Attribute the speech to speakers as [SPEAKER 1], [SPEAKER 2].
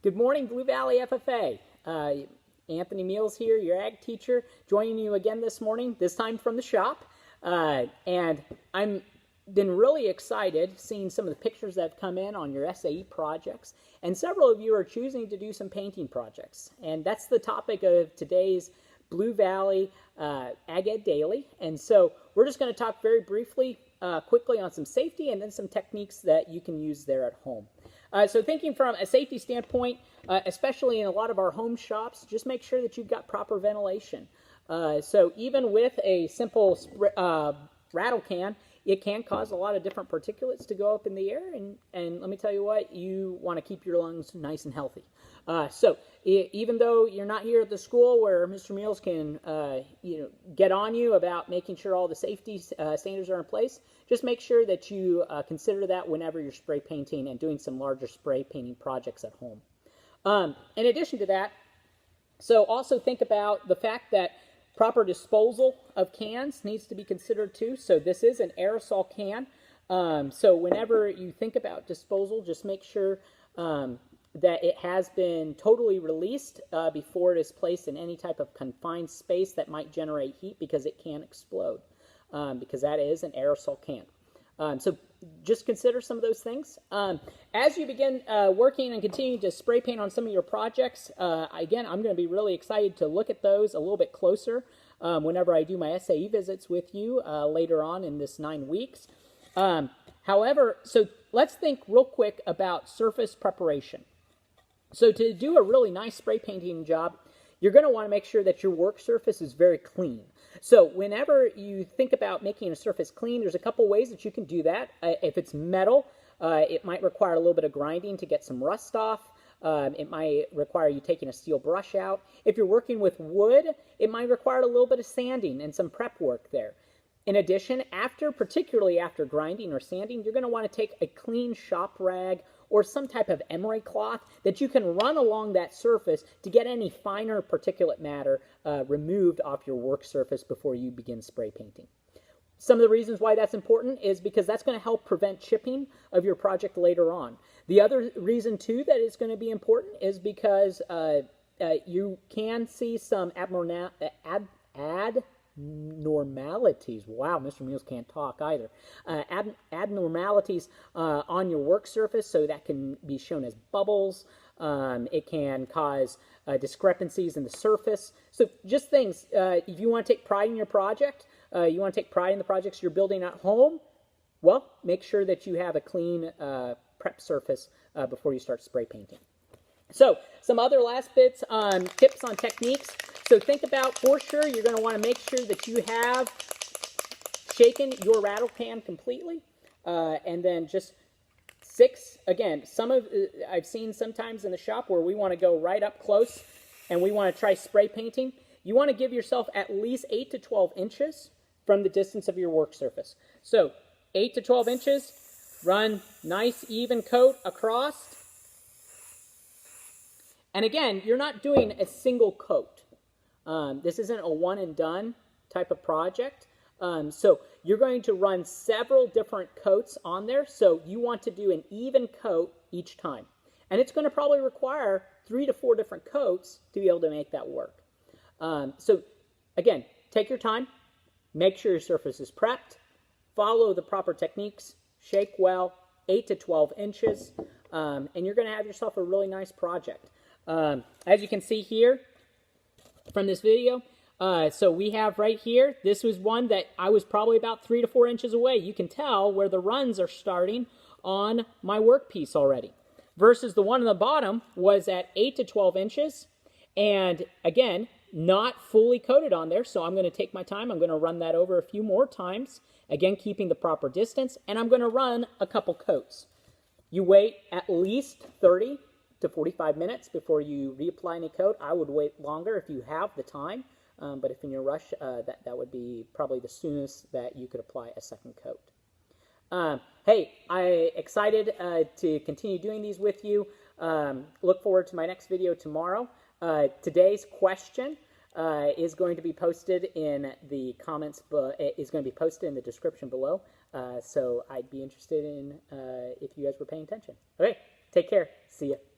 [SPEAKER 1] Good morning, Blue Valley FFA. Anthony Meals here, your ag teacher, joining you again this morning, this time from the shop. And I'm been really excited seeing some of the pictures that have come in on your SAE projects. And several of you are choosing to do some painting projects. And that's the topic of today's Blue Valley Ag Ed Daily. And so we're just going to talk very briefly, quickly on some safety and then some techniques that you can use there at home. So thinking from a safety standpoint, especially in a lot of our home shops, just make sure that you've got proper ventilation. So even with a simple rattle can, it can cause a lot of different particulates to go up in the air, and let me tell you what, you want to keep your lungs nice and healthy. So even though you're not here at the school where Mr. Meals can get on you about making sure all the safety standards are in place, just make sure that you consider that whenever you're spray painting and doing some larger spray painting projects at home. In addition to that, so also think about the fact that proper disposal of cans needs to be considered too. So this is an aerosol can. So whenever you think about disposal, just make sure that it has been totally released before it is placed in any type of confined space that might generate heat, because it can explode, because that is an aerosol can. So just consider some of those things. As you begin working and continuing to spray paint on some of your projects, again, I'm going to be really excited to look at those a little bit closer whenever I do my SAE visits with you later on in this 9 weeks. However, so let's think real quick about surface preparation. So to do a really nice spray painting job, you're going to want to make sure that your work surface is very clean. So whenever you think about making a surface clean, there's a couple ways that you can do that. If it's metal, it might require a little bit of grinding to get some rust off. It might require you taking a steel brush out. If you're working with wood, it might require a little bit of sanding and some prep work there. In addition, particularly after grinding or sanding, you're going to want to take a clean shop rag or some type of emery cloth that you can run along that surface to get any finer particulate matter removed off your work surface before you begin spray painting. Some of the reasons why that's important is because that's going to help prevent chipping of your project later on. The other reason, too, that it's going to be important is because you can see some abnormalities. Wow, Mr. Meals can't talk either. Abnormalities on your work surface, so that can be shown as bubbles. It can cause discrepancies in the surface. So just things, if you want to take pride in your project, you want to take pride in the projects you're building at home, well, make sure that you have a clean prep surface before you start spray painting. So some other last bits on tips on techniques. So think about, for sure, you're going to want to make sure that you have shaken your rattle can completely. And then just again, I've seen sometimes in the shop where we want to go right up close and we want to try spray painting. You want to give yourself at least 8 to 12 inches from the distance of your work surface. So 8 to 12 inches, run nice even coat across. And again, you're not doing a single coat. This isn't a one and done type of project. So you're going to run several different coats on there. So you want to do an even coat each time. And it's going to probably require 3 to 4 different coats to be able to make that work. So again, take your time. Make sure your surface is prepped. Follow the proper techniques. Shake well, 8 to 12 inches. And you're going to have yourself a really nice project. As you can see here from this video, so we have right here, this was one that I was probably about 3 to 4 inches away. You can tell where the runs are starting on my workpiece already. Versus the one on the bottom was at 8 to 12 inches. And again, not fully coated on there, so I'm going to take my time. I'm going to run that over a few more times. Again, keeping the proper distance. And I'm going to run a couple coats. You wait at least 30 to 45 minutes before you reapply any coat. I would wait longer if you have the time, but if in your rush, that would be probably the soonest that you could apply a second coat. Hey, I'm excited to continue doing these with you. Look forward to my next video tomorrow. Today's question is going to be posted in the comments, is going to be posted in the description below. So I'd be interested in if you guys were paying attention. Okay, take care. See ya. Bye.